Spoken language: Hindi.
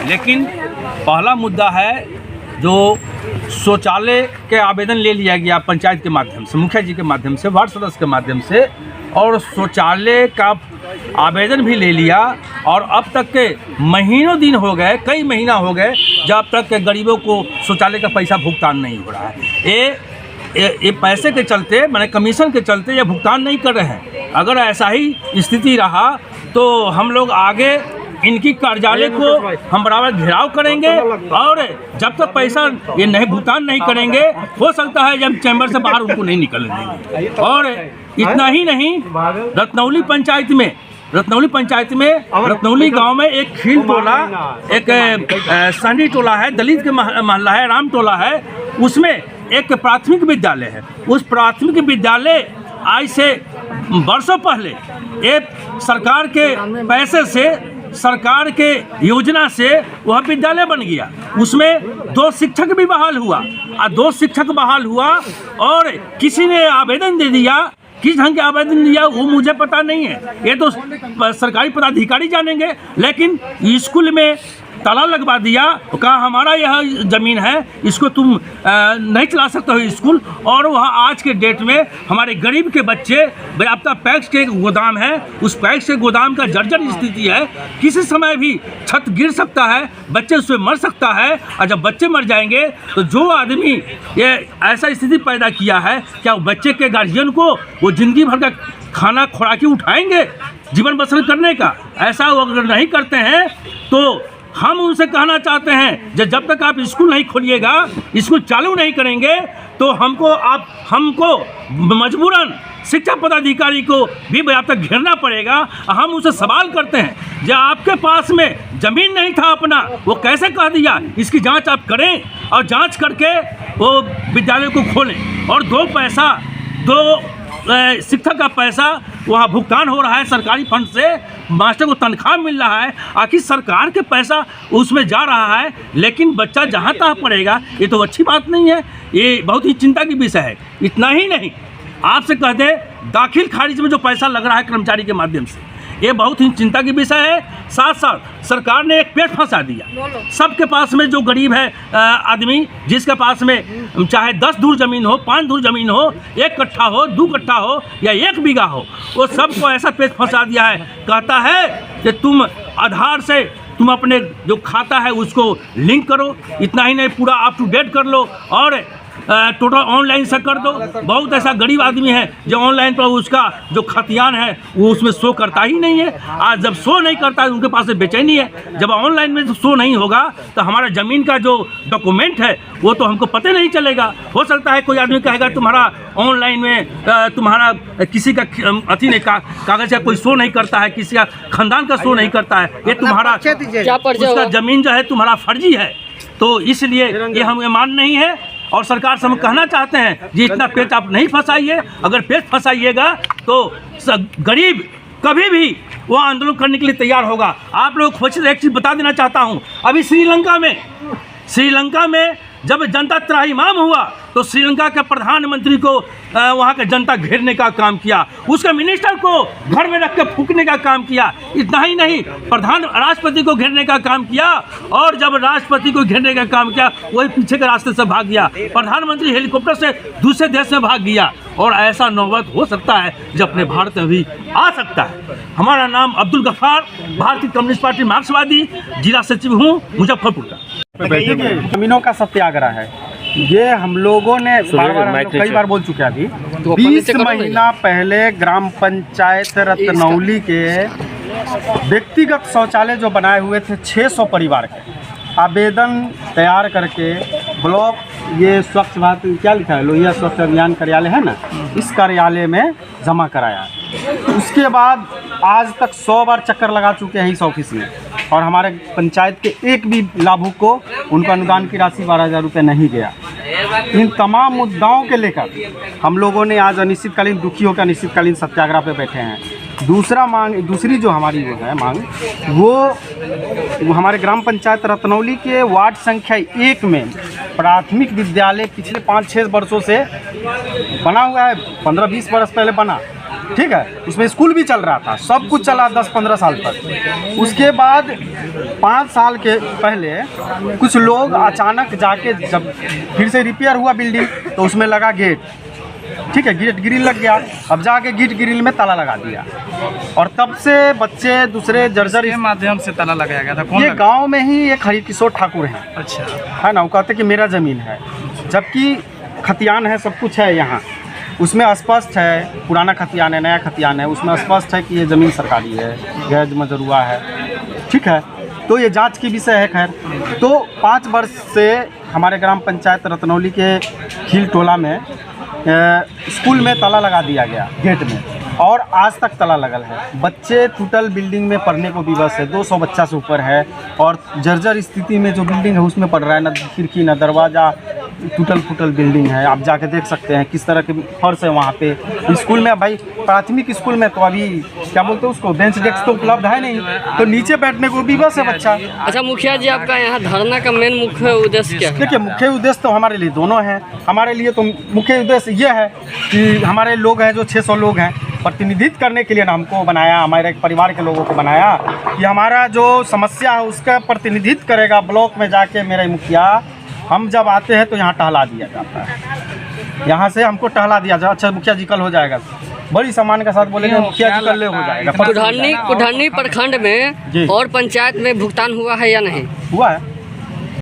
लेकिन पहला मुद्दा है जो शौचालय के आवेदन ले लिया गया पंचायत के माध्यम से, मुखिया जी के माध्यम से, वार्ड सदस्य के माध्यम से, और शौचालय का आवेदन भी ले लिया और अब तक के महीनों दिन हो गए, कई महीना हो गए जब तक के गरीबों को शौचालय का पैसा भुगतान नहीं हो रहा है। ये पैसे के चलते, मैंने कमीशन के चलते ये भुगतान नहीं कर रहे हैं। अगर ऐसा ही स्थिति रहा तो हम लोग आगे इनकी कार्यालय को हम बराबर घेराव करेंगे और जब तक पैसा ये नहीं भुगतान नहीं करेंगे, हो सकता है जब चैम्बर से बाहर उनको नहीं निकलने देंगे। और इतना ही नहीं, रत्नौली पंचायत में रत्नौली गांव में एक खील टोला, एक सहनी टोला है, दलित के मोहल्ला है, राम टोला है, उसमें एक प्राथमिक विद्यालय है। उस प्राथमिक विद्यालय आज से वर्षों पहले एक सरकार के पैसे से, सरकार के योजना से वह विद्यालय बन गया। उसमें 2 शिक्षक भी बहाल हुआ और 2 शिक्षक बहाल हुआ और किसी ने आवेदन दे दिया, किस ढंग के आवेदन दिया वो मुझे पता नहीं है, ये तो सरकारी पदाधिकारी जानेंगे। लेकिन स्कूल में ताला लगवा दिया, कहा हमारा यह ज़मीन है, इसको तुम नहीं चला सकते हो स्कूल। और वह आज के डेट में हमारे गरीब के बच्चे, आपका पैक्स के गोदाम है, उस पैक्स के गोदाम का जर्जर स्थिति है, किसी समय भी छत गिर सकता है, बच्चे उसमें मर सकता है। और जब बच्चे मर जाएंगे तो जो आदमी ये ऐसा स्थिति पैदा किया है, क्या बच्चे के गार्जियन को वो ज़िंदगी भर का खाना खुराकी उठाएंगे जीवन बसर करने का? ऐसा वो अगर नहीं करते हैं तो हम उनसे कहना चाहते हैं जब तक आप स्कूल नहीं खोलिएगा, स्कूल चालू नहीं करेंगे, तो हमको मजबूरन शिक्षा पदाधिकारी को भी आप तक घेरना पड़ेगा। हम उनसे सवाल करते हैं, जब आपके पास में ज़मीन नहीं था अपना, वो कैसे कह दिया? इसकी जांच आप करें और जांच करके वो विद्यालय को खोलें। और 2 शिक्षक का पैसा वहाँ भुगतान हो रहा है सरकारी फंड से, मास्टर को तनख्वाह मिल रहा है, आखिर सरकार के पैसा उसमें जा रहा है, लेकिन बच्चा जहाँ तहाँ पढ़ेगा, ये तो अच्छी बात नहीं है। ये बहुत ही चिंता की विषय है। इतना ही नहीं, आपसे कह दें, दाखिल खारिज में जो पैसा लग रहा है कर्मचारी के माध्यम से, ये बहुत ही चिंता की विषय है। साथ साथ सरकार ने एक पेट फंसा दिया सबके पास में, जो गरीब है आदमी, जिसके पास में चाहे 10 धूर ज़मीन हो, 5 धूर ज़मीन हो, 1 कट्ठा हो, 2 कट्ठा हो या 1 बीघा हो, वो सबको ऐसा पेट फंसा दिया है। कहता है कि तुम आधार से तुम अपने जो खाता है उसको लिंक करो, इतना ही नहीं पूरा अप टू डेट कर लो और टोटल ऑनलाइन से कर दो। बहुत ऐसा गरीब आदमी है जो ऑनलाइन पर उसका जो खतियान है वो उसमें शो करता ही नहीं है। आज जब शो नहीं करता है उनके पास से बेचैनी है। जब ऑनलाइन में शो नहीं होगा तो हमारा ज़मीन का जो डॉक्यूमेंट है वो तो हमको पता नहीं चलेगा। हो सकता है कोई आदमी कहेगा तुम्हारा ऑनलाइन में तुम्हारा किसी का अथी नहीं, कागज़ का कोई शो नहीं करता है, किसी का खानदान का शो नहीं करता है, ये तुम्हारा उसका ज़मीन जो है तुम्हारा फर्जी है। तो इसलिए ये हमें मान नहीं है। और सरकार से हम कहना चाहते हैं जी, इतना पेच आप नहीं फंसाइए। अगर पेच फंसाइएगा तो गरीब कभी भी वो आंदोलन करने के लिए तैयार होगा। आप लोग को एक चीज़ बता देना चाहता हूँ, अभी श्रीलंका में जब जनता त्राहिमाम हुआ तो श्रीलंका के प्रधानमंत्री को वहाँ के जनता घेरने का काम किया, उसके मिनिस्टर को घर में रख के फूकने का काम किया। इतना ही नहीं, राष्ट्रपति को घेरने का काम किया, और जब राष्ट्रपति को घेरने का काम किया वही पीछे के रास्ते से भाग गया। प्रधानमंत्री हेलीकॉप्टर से दूसरे देश में भाग गया। और ऐसा नौबत हो सकता है जो अपने भारत में भी आ सकता है। हमारा नाम अब्दुल गफ्फार, भारतीय कम्युनिस्ट पार्टी मार्क्सवादी, जिला सचिव हूँ मुजफ्फरपुर का। जमीनों का सत्याग्रह है ये, हम लोगों ने कई बार बोल चुके हैं। अभी 20 महीना पहले ग्राम पंचायत रत्नौली के व्यक्तिगत शौचालय जो बनाए हुए थे 600 परिवार के, आवेदन तैयार करके ब्लॉक, ये स्वच्छ भारत क्या लिखा है, लोहिया स्वच्छ अभियान कार्यालय है ना, इस कार्यालय में जमा कराया। उसके बाद आज तक 100 बार चक्कर लगा चुके हैं इस ऑफिस में, और हमारे पंचायत के एक भी लाभुक को उनका अनुदान की राशि 12,000 रुपये नहीं गया। इन तमाम मुद्दाओं के लेकर हम लोगों ने आज अनिश्चितकालीन, दुखी होकर अनिश्चितकालीन सत्याग्रह पे बैठे हैं। दूसरी जो हमारी वो है मांग, वो हमारे ग्राम पंचायत रत्नौली के वार्ड संख्या 1 में प्राथमिक विद्यालय पिछले 5-6 वर्षों से बना हुआ है, 15-20 वर्ष पहले बना, ठीक है, उसमें स्कूल भी चल रहा था, सब कुछ चला 10-15 साल तक। उसके बाद 5 साल के पहले कुछ लोग अचानक जाके जब फिर से रिपेयर हुआ बिल्डिंग तो उसमें लगा गेट, ठीक है, गेट ग्रिल लग गया। अब जाके गेट ग्रिल में ताला लगा दिया और तब से बच्चे दूसरे जर्जर के माध्यम से ताला लगाया गया था। कौन ये लगा? गांव में ही एक हरिकिशोर ठाकुर हैं, अच्छा, है ना, वो कहते कि मेरा ज़मीन है, जबकि खतियान है, सब कुछ है यहाँ। उसमें स्पष्ट है, पुराना खतियान है, नया खतियान है, उसमें स्पष्ट है कि ये ज़मीन सरकारी है, गैर मजरूआ है, ठीक है। तो ये जांच की विषय है। खैर, तो 5 वर्ष से हमारे ग्राम पंचायत रतनौली के खील टोला में स्कूल में ताला लगा दिया गया गेट में, और आज तक ताला लगल है। बच्चे टूटल बिल्डिंग में पढ़ने को विवश है, 200 बच्चा से ऊपर है, और जर्जर स्थिति में जो बिल्डिंग है उसमें पढ़ रहा है, न खिड़की न दरवाज़ा, टूटल फूटल बिल्डिंग है। आप जाके देख सकते हैं किस तरह के फर्श है वहाँ पे। स्कूल में भाई, प्राथमिक स्कूल में तो अभी क्या बोलते हैं उसको, बेंच डेस्क तो उपलब्ध है नहीं, तो नीचे बैठने को विवश है बच्चा। अच्छा मुखिया जी, आपका यहाँ धरना का मेन मुख्य उद्देश्य क्या है? देखिए, मुख्य उद्देश्य तो हमारे लिए दोनों हैं। हमारे लिए तो मुख्य उद्देश्य ये है कि हमारे लोग हैं जो 600 लोग हैं, प्रतिनिधित्व करने के लिए ना हमको बनाया, हमारे एक परिवार के लोगों को बनाया कि हमारा जो समस्या है उसका प्रतिनिधित्व करेगा ब्लॉक में जाके मेरे मुखिया। हम जब आते हैं तो यहाँ टहला दिया जाता है, यहाँ से हमको टहला दिया जाए, अच्छा मुखिया जी कल हो जाएगा, बड़ी सम्मान के साथ बोलेंगे मुखिया जी कल हो जाएगा। कुढ़नी प्रखंड में और पंचायत में भुगतान हुआ है या नहीं? हुआ है।